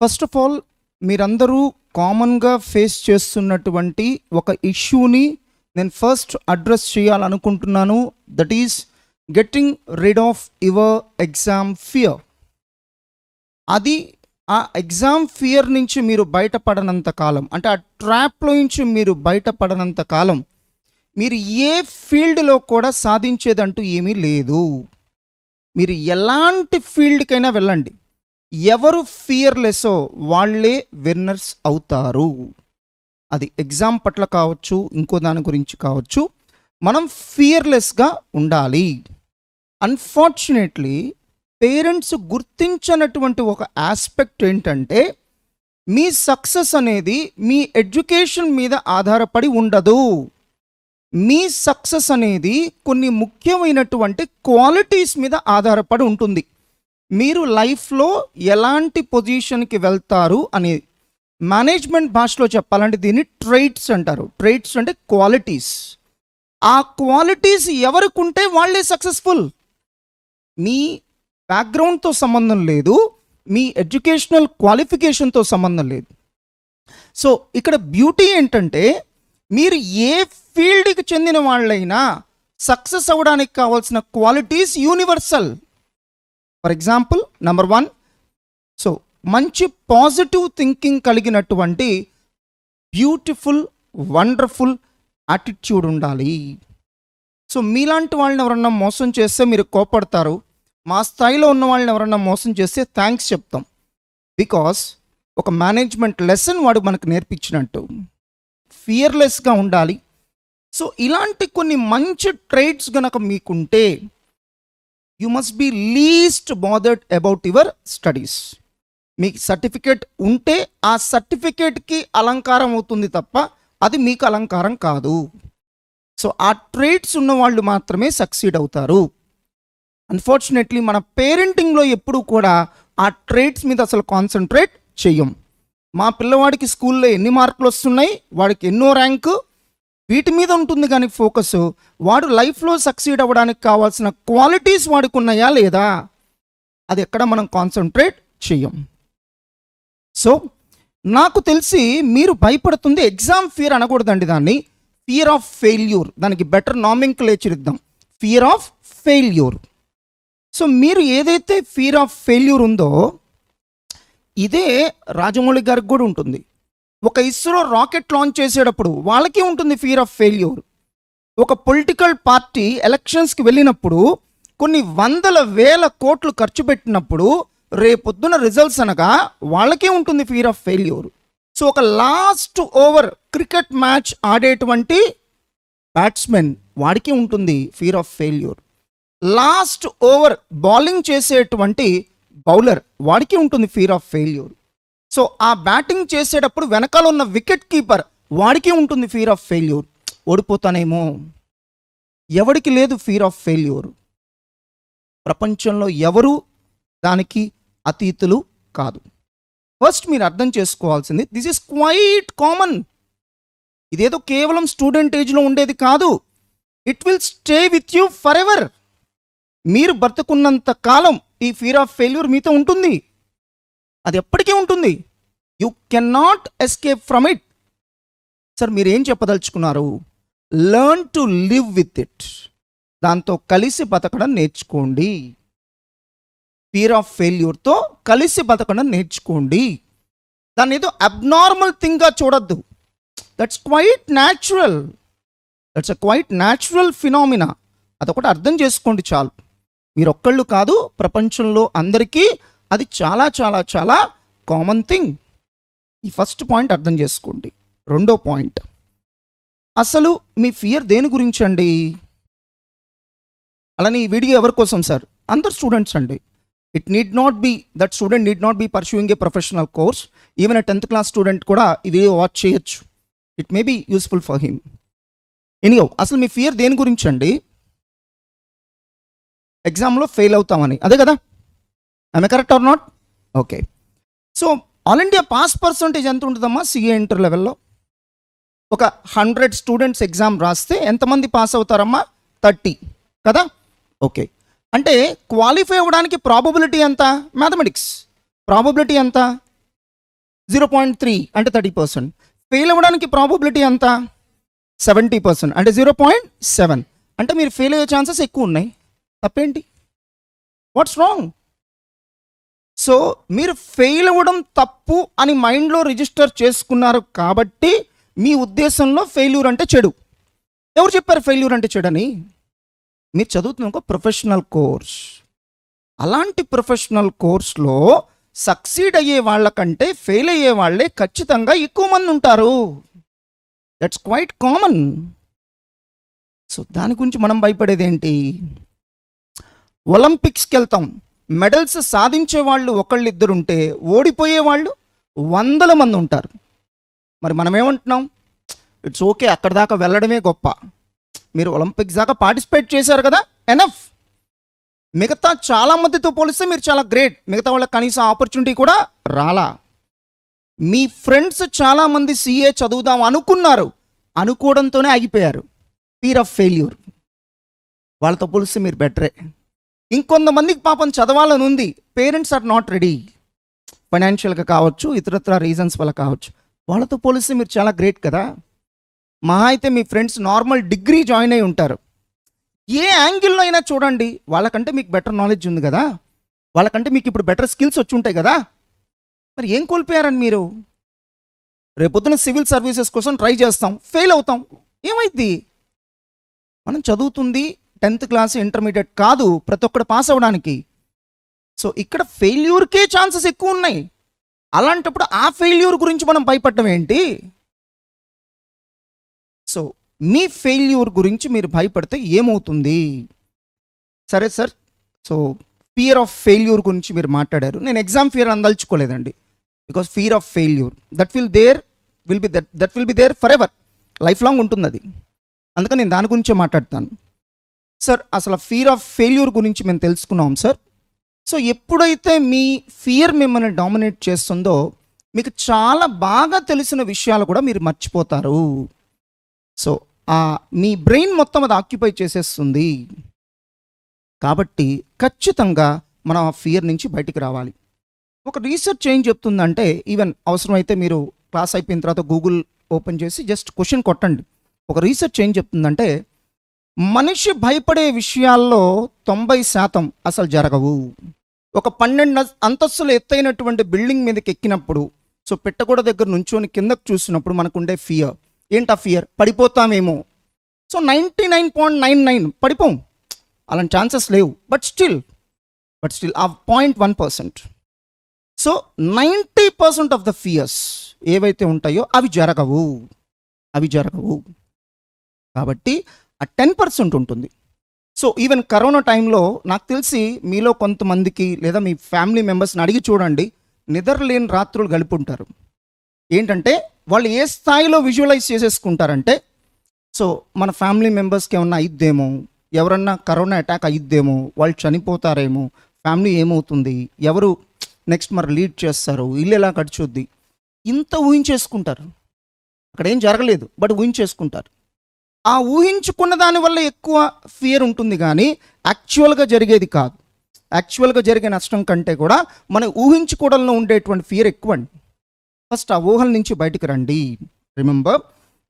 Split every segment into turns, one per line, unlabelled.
First of all మీరందరూ కామన్గా face చేస్తున్నటువంటి ఒక ఇష్యూని నేను ఫస్ట్ అడ్రస్ చేయాలనుకుంటున్నాను. That is getting rid of your exam fear. అది ఆ ఎగ్జామ్ ఫియర్ నుంచి మీరు బయటపడనంత కాలం, అంటే ఆ ట్రాప్లో నుంచి మీరు బయటపడనంత కాలం మీరు ఏ ఫీల్డ్లో కూడా సాధించేదంటూ ఏమీ లేదు. మీరు ఎలాంటి ఫీల్డ్కైనా వెళ్ళండి, ఎవరు ఫియర్లెస్సో వాళ్ళే విన్నర్స్ అవుతారు. అది ఎగ్జామ్ పట్ల కావచ్చు, ఇంకో దాని గురించి కావచ్చు. మనం ఫియర్లెస్గా ఉండాలి. అన్ఫార్చునేట్లీ పేరెంట్స్ గుర్తించనటువంటి ఒక ఆస్పెక్ట్ ఏంటంటే, మీ సక్సెస్ అనేది మీ ఎడ్యుకేషన్ మీద ఆధారపడి ఉండదు. మీ సక్సెస్ అనేది కొన్ని ముఖ్యమైనటువంటి క్వాలిటీస్ మీద ఆధారపడి ఉంటుంది. మీరు లైఫ్లో ఎలాంటి పొజిషన్కి వెళ్తారు అనేది, మేనేజ్మెంట్ భాషలో చెప్పాలంటే దీన్ని ట్రైట్స్ అంటారు. ట్రైట్స్ అంటే క్వాలిటీస్. ఆ క్వాలిటీస్ ఎవరికి ఉంటే వాళ్ళే సక్సెస్ఫుల్. మీ బ్యాక్గ్రౌండ్తో సంబంధం లేదు, మీ ఎడ్యుకేషనల్ క్వాలిఫికేషన్తో సంబంధం లేదు. సో ఇక్కడ బ్యూటీ ఏంటంటే, మీరు ఏ ఫీల్డ్కి చెందిన వాళ్ళైనా సక్సెస్ అవ్వడానికి కావాల్సిన qualities universal. For example, number 1, so మంచి పాజిటివ్ థింకింగ్ కలిగినటువంటి బ్యూటిఫుల్ వండర్ఫుల్ యాటిట్యూడ్ ఉండాలి. సో మీలాంటి వాళ్ళని ఎవరన్నా మోసం చేస్తే మీరు కోపడతారు. మా స్థాయిలో ఉన్న వాళ్ళని ఎవరన్నా మోసం చేస్తే థ్యాంక్స్ చెప్తాం. బికాస్ ఒక మేనేజ్మెంట్ లెసన్ వాడు మనకు నేర్పించినట్టు. ఫియర్లెస్గా ఉండాలి. సో ఇలాంటి కొన్ని మంచి ట్రైట్స్ గనక మీకుంటే, you must be least bothered about your studies. మీకు సర్టిఫికేట్ ఉంటే ఆ సర్టిఫికేట్కి అలంకారం అవుతుంది తప్ప అది మీకు అలంకారం కాదు. సో ఆ ట్రైట్స్ ఉన్న వాళ్ళు మాత్రమే సక్సీడ్ అవుతారు. అన్ఫార్చునేట్లీ మన పేరెంటింగ్లో ఎప్పుడూ కూడా ఆ ట్రైట్స్ మీద అసలు కాన్సన్ట్రేట్ చెయ్యం. మా పిల్లవాడికి స్కూల్లో ఎన్ని మార్కులు వస్తున్నాయి, వాడికి ఎన్నో ర్యాంకు, వీటి మీద ఉంటుంది కానీ ఫోకస్ వాడు లైఫ్లో సక్సీడ్ అవ్వడానికి కావాల్సిన క్వాలిటీస్ వాడికి ఉన్నాయా లేదా, అది ఎక్కడ మనం కాన్సన్ట్రేట్ చెయ్యం. సో నాకు తెలిసి మీరు భయపడుతుంది ఎగ్జామ్ ఫియర్ అనకూడదండి, దాన్ని ఫియర్ ఆఫ్ ఫెయిల్యూర్. దానికి బెటర్ నామింక్లేచర్ ఇద్దాం, ఫియర్ ఆఫ్ ఫెయిల్యూర్. సో మీరు ఏదైతే ఫియర్ ఆఫ్ ఫెయిల్యూర్ ఉందో, ఇదే రాజమౌళి గారికి కూడా ఉంటుంది. ఒక ఇస్రో రాకెట్ లాంచ్ చేసేటప్పుడు వాళ్ళకి ఉంటుంది ఫియర్ ఆఫ్ ఫెయిల్యూర్. ఒక పొలిటికల్ పార్టీ ఎలక్షన్స్కి వెళ్ళినప్పుడు కొన్ని వందల వేల కోట్లు ఖర్చు పెట్టినప్పుడు రేపొద్దున రిజల్ట్స్ అనగా వాళ్ళకే ఉంటుంది ఫియర్ ఆఫ్ ఫెయిల్యూర్. సో ఒక లాస్ట్ ఓవర్ క్రికెట్ మ్యాచ్ ఆడేటువంటి బ్యాట్స్మెన్ వాడికి ఉంటుంది fear of failure. Last over bowling చేసేటువంటి బౌలర్ వాడికి ఉంటుంది ఫియర్ ఆఫ్ ఫెయిల్యూర్. సో ఆ బ్యాటింగ్ చేసేటప్పుడు వెనకాల ఉన్న వికెట్ కీపర్ వాడికి ఉంటుంది ఫియర్ ఆఫ్ ఫెయిల్యూర్. ఓడిపోతానేమో. ఎవడికి లేదు ఫియర్ ఆఫ్ ఫెయిల్యూర్. ప్రపంచంలో ఎవరు దానికి అతీతులు కాదు. ఫస్ట్ మీరు అర్థం చేసుకోవాల్సింది, దిస్ ఈస్ క్వైట్ కామన్. ఇదేదో కేవలం స్టూడెంట్ ఏజ్లో ఉండేది కాదు. It will stay with you for ever. మీరు బ్రతుకున్నంత కాలం ఈ ఫియర్ ఆఫ్ ఫెయిల్యూర్ మీతో ఉంటుంది. అది ఎప్పటికీ ఉంటుంది. You can not escape from it. Sir మీరు ఏం చెప్పదలుచుకున్నారు? Learn to live with it. దాంతో కలిసి బతకడం నేర్చుకోండి. ఫియర్ ఆఫ్ ఫెయిల్యూర్తో కలిసి బతకడం నేర్చుకోండి. దాన్ని ఏదో అబ్నార్మల్ థింగ్గా చూడొద్దు. That's quite natural. That's a quite natural phenomena. అదొకటి అర్థం చేసుకోండి చాలు. మీరు ఒక్కళ్ళు కాదు, ప్రపంచంలో అందరికీ అది చాలా చాలా చాలా కామన్ థింగ్. ఈ ఫస్ట్ పాయింట్ అర్థం చేసుకోండి. రెండో పాయింట్, అసలు మీ ఫియర్ దేని గురించి అండి? అలానే ఈ వీడియో ఎవరి కోసం సార్? అందరు స్టూడెంట్స్ అండి. It need not be that student need not be pursuing a professional course. Even a 10th class student కూడా ఈ వీడియో వాచ్ చేయొచ్చు. It may be useful for him. Anyhow, అసలు మీ ఫియర్ దేని గురించి అండి? ఎగ్జామ్లో ఫెయిల్ అవుతామని, అదే కదా? I correct or not? Okay. So all India pass percentage ఎంత ఉంటుందమ్మా సిఏ ఇంటర్ లెవెల్లో? ఒక 100 స్టూడెంట్స్ ఎగ్జామ్ రాస్తే ఎంతమంది పాస్ అవుతారమ్మా? 30 కదా? ఓకే. అంటే క్వాలిఫై అవ్వడానికి ప్రాబబిలిటీ ఎంత? మ్యాథమెటిక్స్ ప్రాబబిలిటీ ఎంత? 0.3 అంటే 30%. ఫెయిల్ అవ్వడానికి ప్రాబబిలిటీ ఎంత? 70% అంటే 0.7. అంటే మీరు ఫెయిల్ అయ్యే ఛాన్సెస్ ఎక్కువ ఉన్నాయి. తప్పేంటి? What's wrong? సో మీరు ఫెయిల్ అవ్వడం తప్పు అని మైండ్లో రిజిస్టర్ చేసుకున్నారు కాబట్టి మీ ఉద్దేశంలో ఫెయిల్యూర్ అంటే చెడు. ఎవరు చెప్పారు ఫెయిల్యూర్ అంటే చెడని? మీరు చదువుతున్న ఒక ప్రొఫెషనల్ కోర్స్. అలాంటి ప్రొఫెషనల్ కోర్స్లో సక్సీడ్ అయ్యే వాళ్ళకంటే ఫెయిల్ అయ్యే వాళ్ళే ఖచ్చితంగా ఎక్కువ మంది ఉంటారు. That's quite common. సో దాని గురించి మనం భయపడేది ఏంటి? ఒలింపిక్స్కి వెళ్తాం, మెడల్స్ సాధించే వాళ్ళు ఒకళ్ళిద్దరు ఉంటే ఓడిపోయే వాళ్ళు 100 మంది ఉంటారు. మరి మనం ఏమంటున్నాం? ఇట్స్ ఓకే, అక్కడ దాకా వెళ్ళడమే గొప్ప. మీరు ఒలింపిక్స్ దాకా పార్టిసిపేట్ చేశారు కదా, ఎనఫ్. మిగతా చాలా మందితో పోలిస్తే మీరు చాలా గ్రేట్. మిగతా వాళ్ళకి కనీసం ఆపర్చునిటీ కూడా రాలా. మీ ఫ్రెండ్స్ చాలామంది CA చదువుదాం అనుకున్నారు, అనుకోవడంతోనే ఆగిపోయారు. Fear of failure. వాళ్ళతో పోలిస్తే మీరు బెటరే. ఇంకొంతమందికి పాపం చదవాలని ఉంది, పేరెంట్స్ ఆర్ నాట్ రెడీ. ఫైనాన్షియల్గా కావచ్చు, ఇతరత్ర రీజన్స్ వల్ల కావచ్చు. వాళ్ళతో పోలిస్తే మీరు చాలా గ్రేట్ కదా. మహా అయితే మీ ఫ్రెండ్స్ నార్మల్ డిగ్రీ జాయిన్ అయి ఉంటారు. ఏ యాంగిల్లో అయినా చూడండి, వాళ్ళకంటే మీకు బెటర్ నాలెడ్జ్ ఉంది కదా, వాళ్ళకంటే మీకు ఇప్పుడు బెటర్ స్కిల్స్ వచ్చి ఉంటాయి కదా. మరి ఏం కోల్పోయారని మీరు? రేపొద్దున సివిల్ సర్వీసెస్ కోసం ట్రై చేస్తాం, ఫెయిల్ అవుతాం, ఏమైంది? మనం చదువుతుంది 10th క్లాస్ ఇంటర్మీడియట్ కాదు ప్రతి ఒక్కడు పాస్ అవ్వడానికి. సో ఇక్కడ ఫెయిల్యూర్కే ఛాన్సెస్ ఎక్కువ ఉన్నాయి. అలాంటప్పుడు ఆ ఫెయిల్యూర్ గురించి మనం భయపడటం ఏంటి? సో మీ ఫెయిల్యూర్ గురించి మీరు భయపడితే ఏమవుతుంది? సరే sir, so fear of failure గురించి మీరు మాట్లాడారు. నేను ఎగ్జామ్ ఫియర్ అందలుచుకోలేదండి. Because fear of failure that will be there for ever, life long ఉంటుంది అది. అందుకని నేను దాని గురించే మాట్లాడతాను. సార్, అసలు ఫియర్ ఆఫ్ ఫెయిల్యూర్ గురించి మేము తెలుసుకున్నాం సార్. సో ఎప్పుడైతే మీ ఫియర్ మిమ్మల్ని డామినేట్ చేస్తుందో మీకు చాలా బాగా తెలిసిన విషయాలు కూడా మీరు మర్చిపోతారు. సో మీ బ్రెయిన్ మొత్తం అది ఆక్యుపై చేసేస్తుంది. కాబట్టి ఖచ్చితంగా మనం ఆ ఫియర్ నుంచి బయటికి రావాలి. ఒక రీసెర్చ్ ఏం చెప్తుందంటే, ఈవెన్ అవసరమైతే మీరు క్లాస్ అయిపోయిన తర్వాత గూగుల్ ఓపెన్ చేసి జస్ట్ క్వశ్చన్ కొట్టండి. ఒక రీసెర్చ్ ఏం చెప్తుందంటే, మనిషి భయపడే విషయాల్లో 90% అసలు జరగవు. ఒక 12 అంతస్తులు ఎత్తైనటువంటి బిల్డింగ్ మీదకి ఎక్కినప్పుడు, సో పెట్టగోడ దగ్గర నుంచొని కిందకు చూసినప్పుడు మనకు ఉండే ఫియర్ ఏంటా? ఫియర్ పడిపోతామేమో. సో 99.99 పడిపోం, అలాంటి ఛాన్సెస్ లేవు. బట్ స్టిల్ ఆ 0.1%. సో 90% ఆఫ్ ద ఫియర్స్ ఏవైతే ఉంటాయో అవి జరగవు. కాబట్టి ఆ 10% ఉంటుంది. సో ఈవెన్ కరోనా టైంలో నాకు తెలిసి మీలో కొంతమందికి లేదా మీ ఫ్యామిలీ మెంబర్స్ని అడిగి చూడండి, నిద్రలేని రాత్రులు గడిపి ఉంటారు. ఏంటంటే వాళ్ళు ఏ స్థాయిలో విజువలైజ్ చేసేసుకుంటారంటే, సో మన ఫ్యామిలీ మెంబర్స్కి ఏమన్నా అయిద్దేమో, ఎవరన్నా కరోనా అటాక్ అయిద్దేమో, వాళ్ళు చనిపోతారేమో, ఫ్యామిలీ ఏమవుతుంది, ఎవరు నెక్స్ట్ మరి లీడ్ చేస్తారు, ఇల్లు ఎలా గడిచొద్ది, ఇంత ఊహించేసుకుంటారు. అక్కడ ఏం జరగలేదు, బట్ ఊహించేసుకుంటారు. ఆ ఊహించుకున్న దానివల్ల ఎక్కువ ఫియర్ ఉంటుంది కానీ యాక్చువల్గా జరిగేది కాదు. యాక్చువల్గా జరిగే నష్టం కంటే కూడా మన ఊహించుకోవడంలో ఉండేటువంటి ఫియర్ ఎక్కువ అండి. ఫస్ట్ ఆ ఊహల నుంచి బయటికి రండి. రిమెంబర్,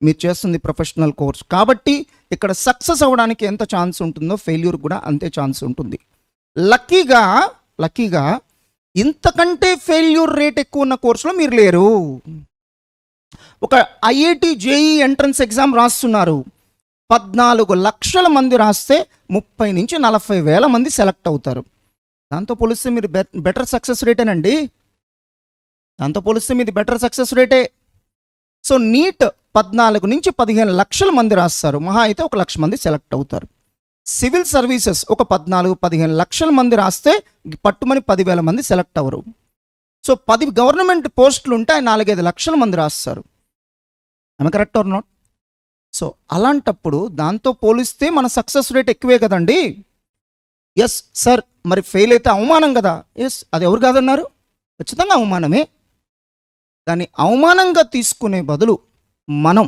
మీరు చేస్తుంది ప్రొఫెషనల్ కోర్స్ కాబట్టి ఇక్కడ సక్సెస్ అవ్వడానికి ఎంత ఛాన్స్ ఉంటుందో ఫెయిల్యూర్ కూడా అంతే ఛాన్స్ ఉంటుంది. లక్కీగా ఇంతకంటే ఫెయిల్యూర్ రేట్ ఎక్కువ ఉన్న కోర్సులో మీరు లేరు. ఒక IIT JEE ఎంట్రన్స్ ఎగ్జామ్ రాస్తున్నారు, 14 లక్షల మంది రాస్తే 30 నుంచి 40 వేల మంది సెలెక్ట్ అవుతారు. దాంతో పోలిస్తే మీరు బెటర్ సక్సెస్ రేటేనండి. మీది బెటర్ సక్సెస్ రేటే. సో నీట్ 14 నుంచి 15 లక్షల మంది రాస్తారు, మహా అయితే 1 లక్ష మంది సెలెక్ట్ అవుతారు. సివిల్ సర్వీసెస్ ఒక 14-15 లక్షల మంది రాస్తే పట్టుమని 10,000 మంది సెలెక్ట్ అవ్వరు. సో 10 గవర్నమెంట్ పోస్టులు ఉంటే 4-5 లక్షల మంది రాస్తారు. ఆమె కరెక్ట్ ఆర్ నాట్? సో అలాంటప్పుడు దాంతో పోలిస్తే మన సక్సెస్ రేట్ ఎక్కువే కదండి. ఎస్ సార్, మరి ఫెయిల్ అయితే అవమానం కదా. ఎస్, అది ఎవరు కాదన్నారు? ఖచ్చితంగా అవమానమే. దాన్ని అవమానంగా తీసుకునే బదులు మనం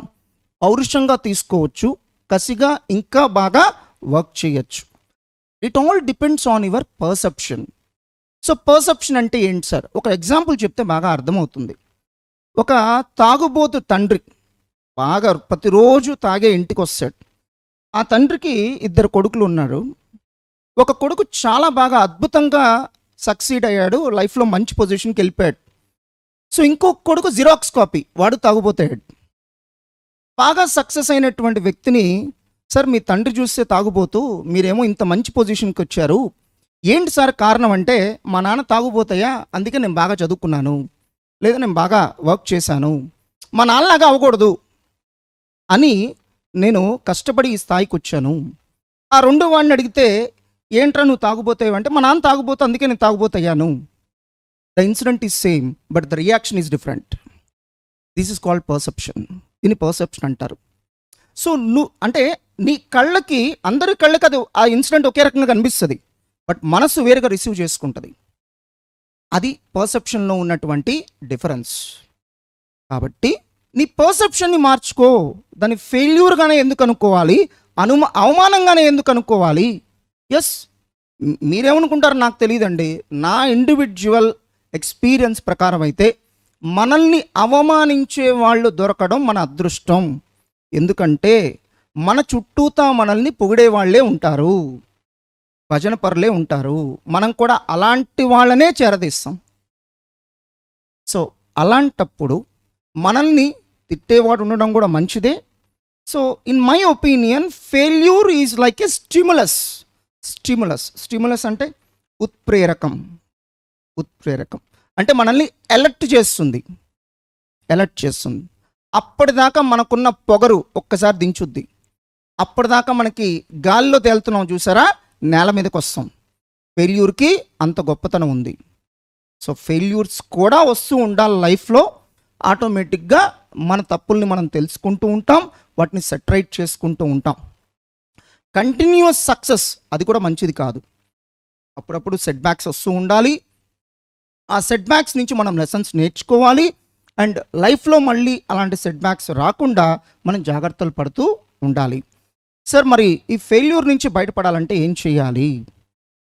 పౌరుషంగా తీసుకోవచ్చు, కసిగా ఇంకా బాగా వర్క్ చేయొచ్చు. It all depends on your perception. So perception అంటే ఏంటి సార్? ఒక ఎగ్జాంపుల్ చెప్తే బాగా అర్థమవుతుంది. ఒక తాగుబోతు తండ్రి బాగా ప్రతిరోజు తాగే ఇంటికి వస్తాడు. ఆ తండ్రికి 2 కొడుకులు ఉన్నారు. ఒక కొడుకు చాలా బాగా అద్భుతంగా సక్సీడ్ అయ్యాడు, లైఫ్లో మంచి పొజిషన్కి వెళ్ళిపోయాడు. సో ఇంకొక కొడుకు జిరాక్స్ కాపీ, వాడు తాగుబోతాడు. బాగా సక్సెస్ అయినటువంటి వ్యక్తిని, సార్ మీ తండ్రి చూస్తే తాగుబోతూ, మీరేమో ఇంత మంచి పొజిషన్కి వచ్చారు, ఏంటి సార్ కారణం అంటే, మా నాన్న తాగుబోతాయా, అందుకే నేను బాగా చదువుకున్నాను, లేదా నేను బాగా వర్క్ చేశాను, మా నాన్నలాగా అవ్వకూడదు అని నేను కష్టపడి ఈ స్థాయికి వచ్చాను. ఆ రెండో వాడిని అడిగితే, ఏంట్రా నువ్వు తాగుబోతావు అంటే, మా నాన్న తాగుబోతా అందుకే నేను తాగుబోతయ్యాను. The incident is same but the reaction is different. This is called perception. దీన్ని పర్సెప్షన్ అంటారు. సో నువ్వు అంటే నీ కళ్ళకి, అందరి కళ్ళకి అది ఆ ఇన్సిడెంట్ ఒకే రకంగా కనిపిస్తుంది, బట్ మనసు వేరుగా రిసీవ్ చేసుకుంటుంది. అది పర్సెప్షన్లో ఉన్నటువంటి డిఫరెన్స్. కాబట్టి నీ పర్సెప్షన్ని మార్చుకో. దాన్ని ఫెయిల్యూర్గానే ఎందుకు అనుకోవాలి, అవమానంగానే ఎందుకు అనుకోవాలి? ఎస్, మీరేమనుకుంటారో నాకు తెలియదండి. నా ఇండివిజువల్ ఎక్స్పీరియన్స్ ప్రకారం అయితే మనల్ని అవమానించే వాళ్ళు దొరకడం మన అదృష్టం. ఎందుకంటే మన చుట్టూతా మనల్ని పొగిడే వాళ్ళే ఉంటారు, భజన పరులే ఉంటారు. మనం కూడా అలాంటి వాళ్ళనే చేరదీస్తాం. సో అలాంటప్పుడు మనల్ని తిట్టేవాడు ఉండడం కూడా మంచిదే. So in my opinion failure is like A stimulus. Stimulus అంటే ఉత్ప్రేరకం. అంటే మనల్ని అలర్ట్ చేస్తుంది. అప్పటిదాకా మనకున్న పొగరు ఒక్కసారి దించుద్ది. అప్పటిదాకా మనకి గాల్లో తేలుతున్నాం చూసారా, నేల మీదకి వస్తాం. ఫెయిల్యూర్కి అంత గొప్పతనం ఉంది. సో ఫెయిల్యూర్స్ కూడా వస్తూ ఉండాలి లైఫ్లో. ఆటోమేటిక్గా మన తప్పుల్ని మనం తెలుసుకుంటూ ఉంటాం, వాటిని సెటరైట్ చేసుకుంటూ ఉంటాం. కంటిన్యూస్ సక్సెస్ అది కూడా మంచిది కాదు. అప్పుడప్పుడు సెట్ బ్యాక్స్ వస్తూ ఉండాలి. ఆ సెట్ బ్యాక్స్ నుంచి మనం లెసన్స్ నేర్చుకోవాలి. అండ్ లైఫ్లో మళ్ళీ అలాంటి సెట్ బ్యాక్స్ రాకుండా మనం జాగ్రత్తలు పడుతూ ఉండాలి. సార్ మరి ఈ ఫెయిల్యూర్ నుంచి బయటపడాలంటే ఏం చేయాలి?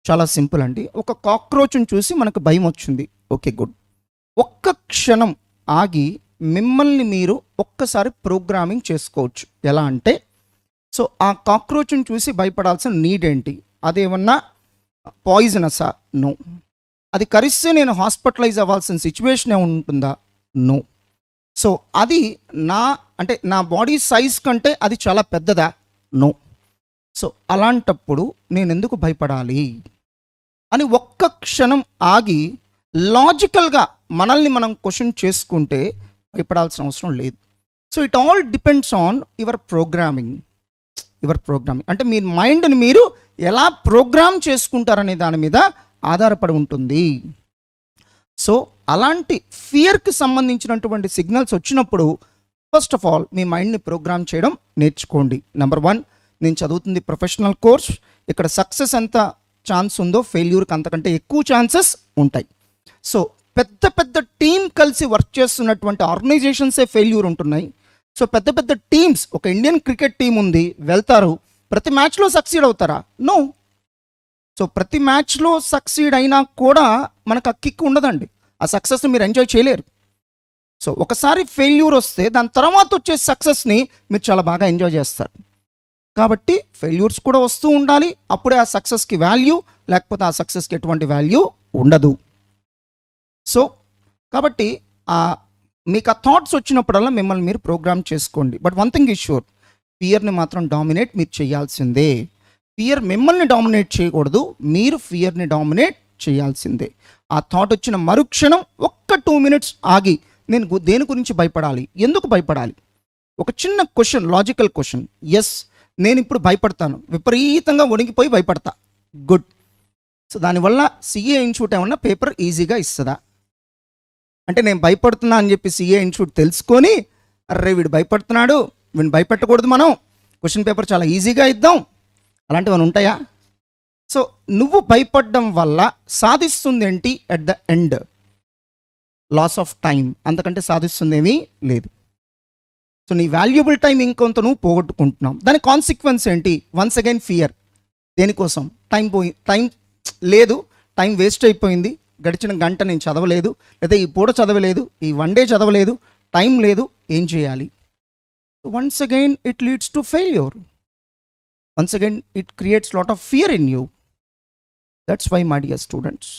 చాలా సింపుల్ అండి. ఒక కాక్రోచ్ని చూసి మనకు భయం వచ్చింది, ఓకే గుడ్. ఒక్క క్షణం ఆగి మిమ్మల్ని మీరు ఒక్కసారి ప్రోగ్రామింగ్ చేసుకోవచ్చు. ఎలా అంటే, సో ఆ కాక్రోచ్ని చూసి భయపడాల్సిన నీడ్ ఏంటి? అదేమన్నా పాయిజనసా? నో. అది కరిస్తే నేను హాస్పిటలైజ్ అవ్వాల్సిన సిచ్యువేషన్ ఉంటుందా? నో. సో అది నా బాడీ సైజ్ కంటే అది చాలా పెద్దదా? నో. సో అలాంటప్పుడు నేను ఎందుకు భయపడాలి అని ఒక్క క్షణం ఆగి లాజికల్గా మనల్ని మనం క్వశ్చన్ చేసుకుంటే భయపడాల్సిన అవసరం లేదు. So it all depends on your programming. అంటే మీ మైండ్ని మీరు ఎలా ప్రోగ్రామ్ చేసుకుంటారనే దాని మీద ఆధారపడి ఉంటుంది. సో అలాంటి ఫియర్కి సంబంధించినటువంటి సిగ్నల్స్ వచ్చినప్పుడు ఫస్ట్ ఆఫ్ ఆల్ మీ మైండ్ని ప్రోగ్రామ్ చేయడం నేర్చుకోండి. నెంబర్ 1, నేను చదువుతుంది ప్రొఫెషనల్ కోర్స్. ఇక్కడ సక్సెస్ ఎంత ఛాన్స్ ఉందో ఫెయిల్యూర్కి అంతకంటే ఎక్కువ ఛాన్సెస్ ఉంటాయి. సో పెద్ద టీం కలిసి వర్క్ చేస్తున్నటువంటి ఆర్గనైజేషన్సే ఫెయిల్యూర్ ఉంటున్నాయి. సో పెద్ద టీమ్స్, ఒక ఇండియన్ క్రికెట్ టీం ఉంది, వెళ్తారు, ప్రతి మ్యాచ్లో సక్సీడ్ అవుతారా? నో. సో ప్రతి మ్యాచ్లో సక్సీడ్ అయినా కూడా మనకు ఆ కిక్ ఉండదండి. ఆ సక్సెస్ని మీరు ఎంజాయ్ చేయలేరు. సో ఒకసారి ఫెయిల్యూర్ వస్తే దాని తర్వాత వచ్చే సక్సెస్ని మీరు చాలా బాగా ఎంజాయ్ చేస్తారు. కాబట్టి ఫెయిల్యూర్స్ కూడా వస్తూ ఉండాలి. అప్పుడే ఆ సక్సెస్కి వాల్యూ, లేకపోతే ఆ సక్సెస్కి ఎటువంటి వాల్యూ ఉండదు. సో కాబట్టి మీకు ఆ థాట్స్ వచ్చినప్పుడల్లా మిమ్మల్ని మీరు ప్రోగ్రామ్ చేసుకోండి. But one thing is sure, ఫియర్ని మాత్రం డామినేట్ మీరు చేయాల్సిందే. ఫియర్ మిమ్మల్ని డామినేట్ చేయకూడదు, మీరు ఫియర్ని డామినేట్ చేయాల్సిందే. ఆ థాట్ వచ్చిన మరుక్షణం ఒక్క 2 minutes ఆగి నేను దేని గురించి భయపడాలి, ఎందుకు భయపడాలి, ఒక చిన్న క్వశ్చన్, లాజికల్ క్వశ్చన్. ఎస్, నేను ఇప్పుడు భయపడతాను, విపరీతంగా వణికిపోయి భయపడతా, గుడ్. సో దానివల్ల సిఏ ఇన్స్టిట్యూట్ ఏమన్నా పేపర్ ఈజీగా ఇస్తుందా? అంటే నేను భయపడుతున్నా అని చెప్పి సిఏ ఇన్స్టిట్యూట్ తెలుసుకొని, అర్రే వీడు భయపడుతున్నాడు, వీడిని భయపెట్టకూడదు, మనం క్వశ్చన్ పేపర్ చాలా ఈజీగా ఇద్దాం, అలాంటివి ఉంటాయా? సో నువ్వు భయపడడం వల్ల సాధిస్తుంది ఏంటి? At the end loss of time, అంతకంటే సాధిస్తుంది ఏమీ లేదు. సో నీ వాల్యుబుల్ టైం ఇంకొంత నువ్వు పోగొట్టుకుంటున్నావు. దాని కాన్సిక్వెన్స్ ఏంటి? Once again fear. దేనికోసం? టైం లేదు, టైం వేస్ట్ అయిపోయింది, గడిచిన గంట నేను చదవలేదు, లేదా ఈ పూట చదవలేదు, ఈ వన్ డే చదవలేదు, టైం లేదు, ఏం చేయాలి? Once again it leads to failure. Once again it creates lot of fear in you. That's why my dear students,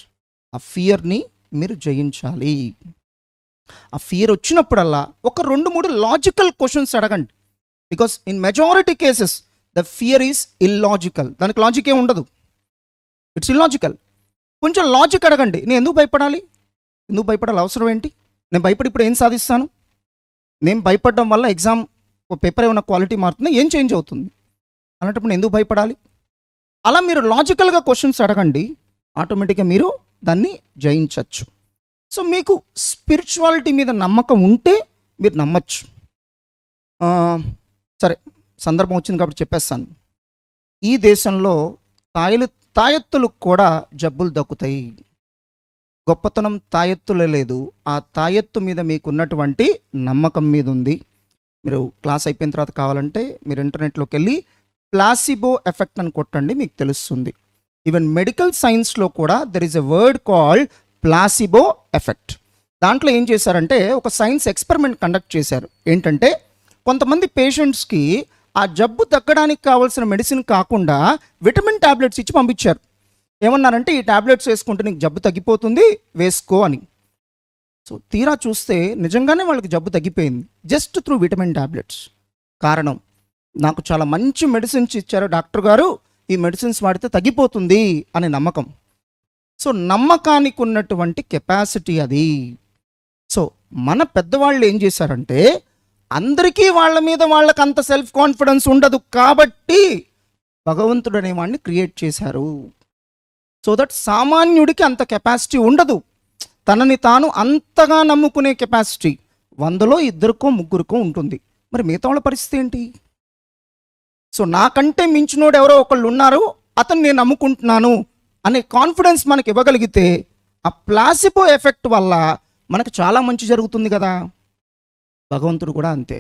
ఆ ఫియర్ని మీరు జయించాలి. ఆ ఫియర్ వచ్చినప్పుడల్లా ఒక 2-3 లాజికల్ క్వశ్చన్స్ అడగండి. Because in majority cases the fear is illogical. దానికి logic ఏమి ఉండదు, ఇట్స్ ఇల్లాజికల్. కొంచెం లాజిక్ అడగండి. నేను ఎందుకు భయపడాలి? ఎందుకు భయపడాలి? అవసరం ఏంటి? నేను భయపడి ఇప్పుడు ఏం సాధిస్తాను? నేను భయపడడం వల్ల ఎగ్జామ్ పేపర్ ఏమైనా క్వాలిటీ మారుతుంది, ఏం చేంజ్ అవుతుంది? అలాంటప్పుడు నేను ఎందుకు భయపడాలి? అలా మీరు లాజికల్గా క్వశ్చన్స్ అడగండి, ఆటోమేటిక్గా మీరు దాన్ని జయించవచ్చు. సో మీకు స్పిరిచువాలిటీ మీద నమ్మకం ఉంటే మీరు నమ్మచ్చు. సరే, సందర్భం వచ్చింది కాబట్టి చెప్పేస్తాను. ఈ దేశంలో తాయెత్తులకు కూడా జబ్బులు దక్కుతాయి. గొప్పతనం తాయెత్తులే లేదు, ఆ తాయెత్తు మీద మీకున్నటువంటి నమ్మకం మీద ఉంది. మీరు క్లాస్ అయిపోయిన తర్వాత కావాలంటే మీరు ఇంటర్నెట్లోకి వెళ్ళి ప్లాసిబో ఎఫెక్ట్ అని కొట్టండి, మీకు తెలుస్తుంది. ఈవెన్ మెడికల్ సైన్స్లో కూడా there is a word called placebo effect. దాంట్లో ఏం చేశారంటే ఒక సైన్స్ ఎక్స్పెరిమెంట్ కండక్ట్ చేశారు. ఏంటంటే కొంతమంది పేషెంట్స్కి ఆ జబ్బు తగ్గడానికి కావాల్సిన మెడిసిన్ కాకుండా విటమిన్ ట్యాబ్లెట్స్ ఇచ్చి పంపించారు. ఏమన్నారంటే ఈ ట్యాబ్లెట్స్ వేసుకుంటే నీకు జబ్బు తగ్గిపోతుంది, వేసుకో అని. సో తీరా చూస్తే నిజంగానే వాళ్ళకి జబ్బు తగ్గిపోయింది, జస్ట్ త్రూ విటమిన్ ట్యాబ్లెట్స్. కారణం, నాకు చాలా మంచి మెడిసిన్స్ ఇచ్చారు డాక్టర్ గారు, ఈ మెడిసిన్స్ వాడితే తగ్గిపోతుంది అనే నమ్మకం. సో నమ్మకానికి ఉన్నటువంటి కెపాసిటీ అది. సో మన పెద్దవాళ్ళు ఏం చేశారంటే అందరికీ వాళ్ళ మీద వాళ్ళకి అంత సెల్ఫ్ కాన్ఫిడెన్స్ ఉండదు కాబట్టి భగవంతుడు అనేవాడిని క్రియేట్ చేశారు. సో దట్ సామాన్యుడికి అంత కెపాసిటీ ఉండదు, తనని తాను అంతగా నమ్ముకునే కెపాసిటీ 100లో 2-3 ఉంటుంది. మరి మిగతా వాళ్ళ పరిస్థితి ఏంటి? సో నాకంటే మించినోడు ఎవరో ఒకళ్ళు ఉన్నారు, అతను నేను నమ్ముకుంటున్నాను అనే కాన్ఫిడెన్స్ మనకి ఇవ్వగలిగితే ఆ ప్లాసిబో ఎఫెక్ట్ వల్ల మనకు చాలా మంచి జరుగుతుంది కదా. భగవంతుడు కూడా అంతే.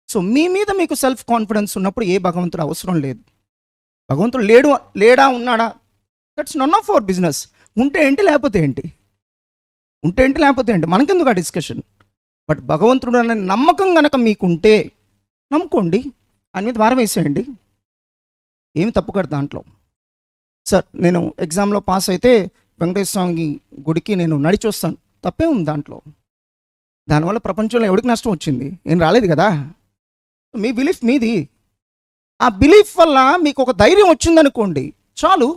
సో మీ మీద మీకు సెల్ఫ్ కాన్ఫిడెన్స్ ఉన్నప్పుడు ఏ భగవంతుడు అవసరం లేదు. భగవంతుడు లేడా ఉన్నాడా, that's none of our business. ఉంటే ఏంటి, లేకపోతే ఏంటి, ఉంటే ఏంటి, లేకపోతే ఏంటి, మనకెందుకు ఆ డిస్కషన్. బట్ భగవంతుడు అనే నమ్మకం కనుక మీకుంటే నమ్ముకోండి, ఆయన మీద భారం వేసేయండి, ఏమి తప్పు కదా దాంట్లో. సార్ నేను ఎగ్జామ్లో పాస్ అయితే వెంకటేశ్వర స్వామి గుడికి నేను నడిచి వస్తాను, తప్పే ఉంది దాంట్లో. దానివల్ల ప్రపంచంలో ఎవరికి నష్టం వచ్చింది? ఏం రాలేదు కదా. మీ బిలీఫ్ మీది. ఆ బిలీఫ్ వల్ల మీకు ఒక ధైర్యం వచ్చిందనుకోండి చాలు,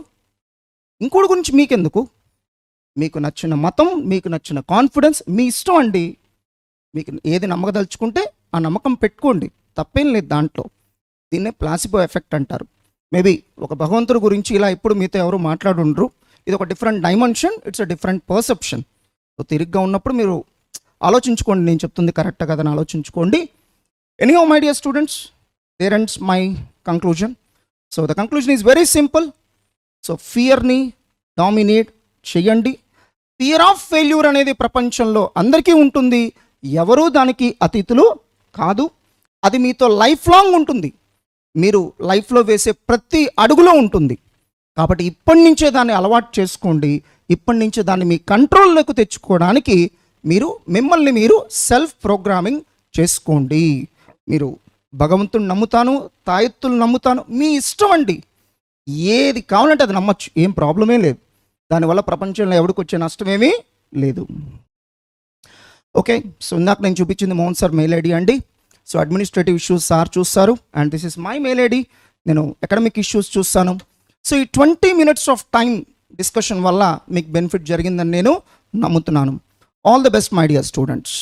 ఇంకోటి గురించి మీకెందుకు. మీకు నచ్చిన మతం, మీకు నచ్చిన కాన్ఫిడెన్స్ మీ ఇష్టం అండి. మీకు ఏది నమ్మకదలుచుకుంటే ఆ నమ్మకం పెట్టుకోండి, తప్పేం లేదు దాంట్లో. దీన్నే ప్లాసిబో ఎఫెక్ట్ అంటారు. మేబీ ఒక భగవంతుడి గురించి ఇలా ఇప్పుడు మీతో ఎవరు మాట్లాడుండ్రు, ఇది ఒక different dimension, it's a different perception. So తిరిగ్గా ఉన్నప్పుడు మీరు ఆలోచించుకోండి, నేను చెప్తుంది కరెక్ట్ కదని ఆలోచించుకోండి. Anyhow my dear students, there ends my conclusion. So the conclusion is very simple. So ఫియర్ని డామినేట్ చేయండి. ఫియర్ ఆఫ్ ఫెయిల్యూర్ అనేది ప్రపంచంలో అందరికీ ఉంటుంది, ఎవరూ దానికి అతీతులు కాదు. అది మీతో లైఫ్ లాంగ్ ఉంటుంది, మీరు లైఫ్లో వేసే ప్రతి అడుగులో ఉంటుంది. కాబట్టి ఇప్పటి నుంచే దాన్ని అలవాటు చేసుకోండి. ఇప్పటి నుంచే దాన్ని మీ కంట్రోల్లోకి తెచ్చుకోవడానికి మిమ్మల్ని మీరు సెల్ఫ్ ప్రోగ్రామింగ్ చేసుకోండి. మీరు భగవంతుని నమ్ముతాను, తాయెత్తులు నమ్ముతాను, మీ ఇష్టం అండి, ఏది కావాలంటే అది నమ్మచ్చు, ఏం ప్రాబ్లమే లేదు. దానివల్ల ప్రపంచంలో ఎవరికి వచ్చే నష్టమేమీ లేదు. ఓకే, సో ఇందాక నేను చూపించింది మోహన్ సార్ మెయిల్ ఐడి అండి. సో అడ్మినిస్ట్రేటివ్ ఇష్యూస్ సార్ చూస్తారు, and this is my mail ID. నేను అకాడమిక్ ఇష్యూస్ చూస్తాను. సో ఈ 20 minutes ఆఫ్ టైం డిస్కషన్ వల్ల మీకు బెనిఫిట్ జరిగిందని నేను నమ్ముతున్నాను. All the best my dear students.